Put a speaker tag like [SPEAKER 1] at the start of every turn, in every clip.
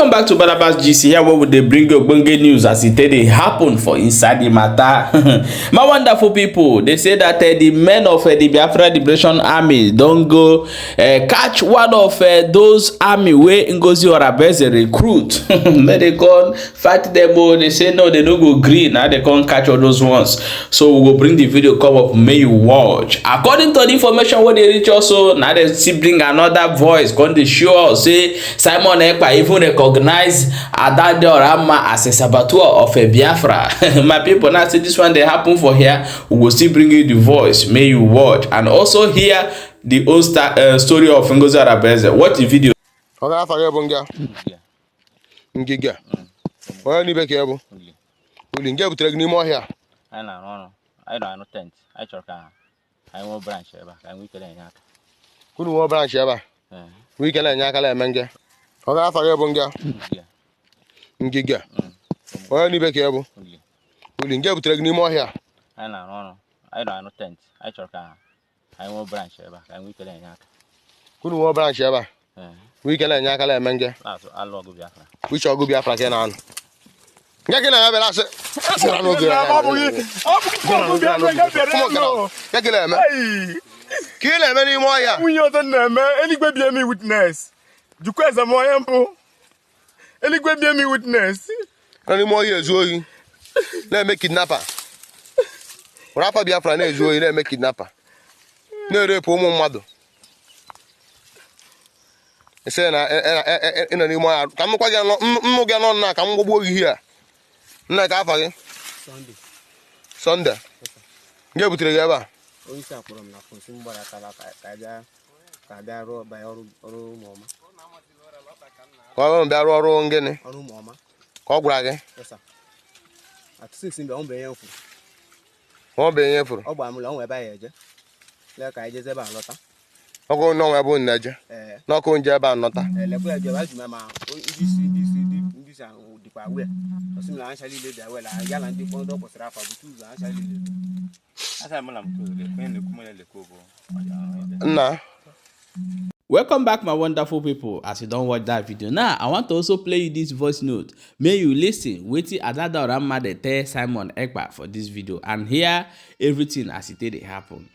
[SPEAKER 1] Welcome back to Barnabas GC. Here where they bring you ogbonge news as it dey happen for inside the matter. My wonderful people, they say that the men of the Bìafra Liberation Army don go catch one of those army wey Ngozi Orabueze recruit. Make they come fight them all. They say no, they no go gree. Now they come catch all those ones. So we will bring the video come up, may you watch. According to the information wey they reach also, now they still bring another voice come dey show us say Simon Ekpa even recognize Adade Orama as a saboteur of a Bìafra. My people, now say this one they happen for here. We will still bring you the voice. May you watch and also hear the old story of Ngozi Orabueze. Watch the video.
[SPEAKER 2] Ngiga. Why ni beke yabo? Uli ngia butere ni mo here.
[SPEAKER 3] I know tent. I choka. I want branch eba. I we kele nyaka.
[SPEAKER 2] Kunu mo branch eba. We kele nyaka le menge. Oga afa yabo ngia. Ngiga. Why ni beke yabo? Uli ngia butere ni mo here.
[SPEAKER 3] I know tent. I choka. I want branch eba. I we kele nyaka.
[SPEAKER 2] Kunu mo branch eba. We kele nyaka le menge.
[SPEAKER 3] That's all go Bìafra.
[SPEAKER 2] We shall go Bìafra kenan. Ngaki na bela se. No go. Ngaki na me. Kile me ni mo ya.
[SPEAKER 4] Munyo to na me eligwe bia me witness. Jukweza mo yampo. Eligwe bia me witness.
[SPEAKER 2] Ani mo ya ezuoyi. Na me kidnapper. Rapa Bìafra na ezuoyi na me kidnapper. Na rape ụmụ mmadụ. Ese na ina ni mo ya. Ka m kwa ga no mmu ga no na ka m gbogbo ogi here. Nna ka afa gị? Sunday. Nge butere gị ebe a?
[SPEAKER 3] Onye isi akpọrọ m na phone si mgbara kala ka bịa rụọ ba ọrụ ụmụọma.
[SPEAKER 2] Ka ọ bịa rụọ ọrụ ngịnị?
[SPEAKER 3] Ọrụ ụmụọma.
[SPEAKER 2] Ka ọ gwara gị?
[SPEAKER 3] Yes sir. At 6 mbe ombe yen furu.
[SPEAKER 2] Ombe yen furu.
[SPEAKER 3] Ọ gba m la onwe ebe ya eje. Le ka eje ebe a lọta.
[SPEAKER 2] Ọgụ no nwe bụ nneje. N'ọkụ nje ebe a nọta.
[SPEAKER 3] Lekwa eje ba juma ma ndị si dịkwa we. Osim la ancha lile bịa we la ya na ndị kpọndọ kwụsịrị afa bụ tuzu ancha lile. Asa m la m ko le kwen le kumo le ko bo.
[SPEAKER 2] Nna.
[SPEAKER 1] Welcome back, my wonderful people. As you don't watch that video now, I want to also play you this voice note. May you listen wetin Adade Orama dey tell Simon Ekpa for this video and hear everything as it dey happen.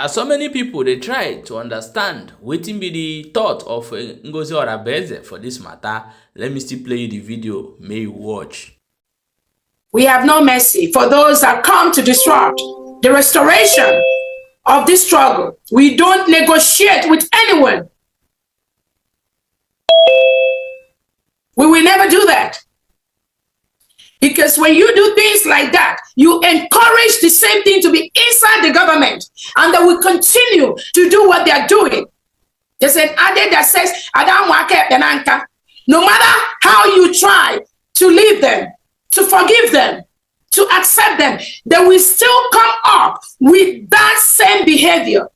[SPEAKER 1] As so many people they try to understand wetin be the thought of Ngozi Orabueze for this matter, let me still play you the video, may you watch.
[SPEAKER 5] We have no mercy for those that come to disrupt the restoration of this struggle. We don't negotiate with anyone. We will never do that. Because when you do things like that, you encourage the same thing to be inside the government, and they will continue to do what they are doing. There's an adage that says, no matter how you try to leave them, to forgive them, to accept them, they will still come up with that same behavior.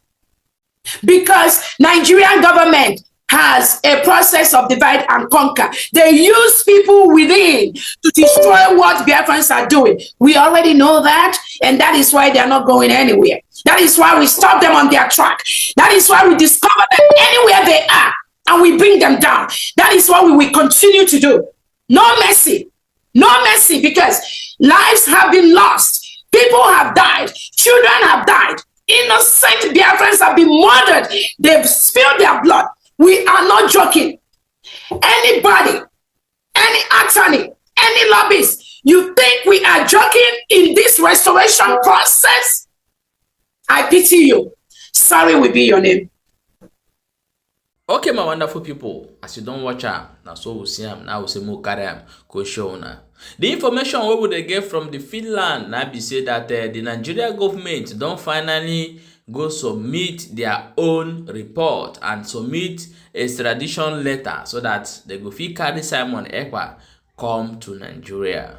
[SPEAKER 5] Because Nigerian government has a process of divide and conquer. They use people within to destroy what Biafrans are doing. We already know that, and that is why they are not going anywhere. That is why we stop them on their track. That is why we discover them anywhere they are, and we bring them down. That is what we will continue to do. No mercy. No mercy, because lives have been lost. People have died. Children have died. Innocent Biafrans have been murdered. They've spilled their blood. We are not joking. Anybody, any attorney, any lobbyist, you think we are joking in this restoration process? I pity you. Sorry will be your name.
[SPEAKER 1] Okay, my wonderful people, as you don't watch am, now so we see am, now we say more carry am, go show now. The information we would get from the Finland now be say that the Nigeria government don't finally go submit their own report and submit a extradition letter so that they go fit carry Simon Ekpa come to Nigeria.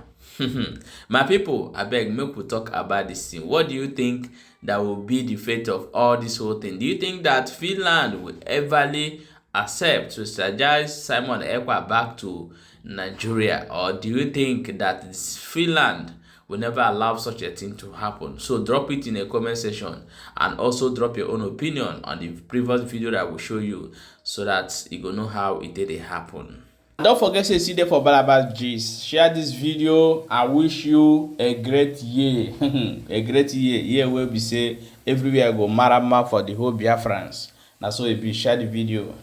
[SPEAKER 1] My people, I beg, make we talk about this thing. What do you think that will be the fate of all this whole thing? Do you think that Finland will everly accept to extradite Simon Ekpa back to Nigeria, or do you think that Finland will never allow such a thing to happen? So drop it in the comment section, and also drop your own opinion on the previous video that I will show you, so that you go know how it did happen. Don't forget to see there for Balabas G's. Share this video. I wish you a great year. A great year where we say everywhere go marama for the whole Biafrans. That's why we share the video.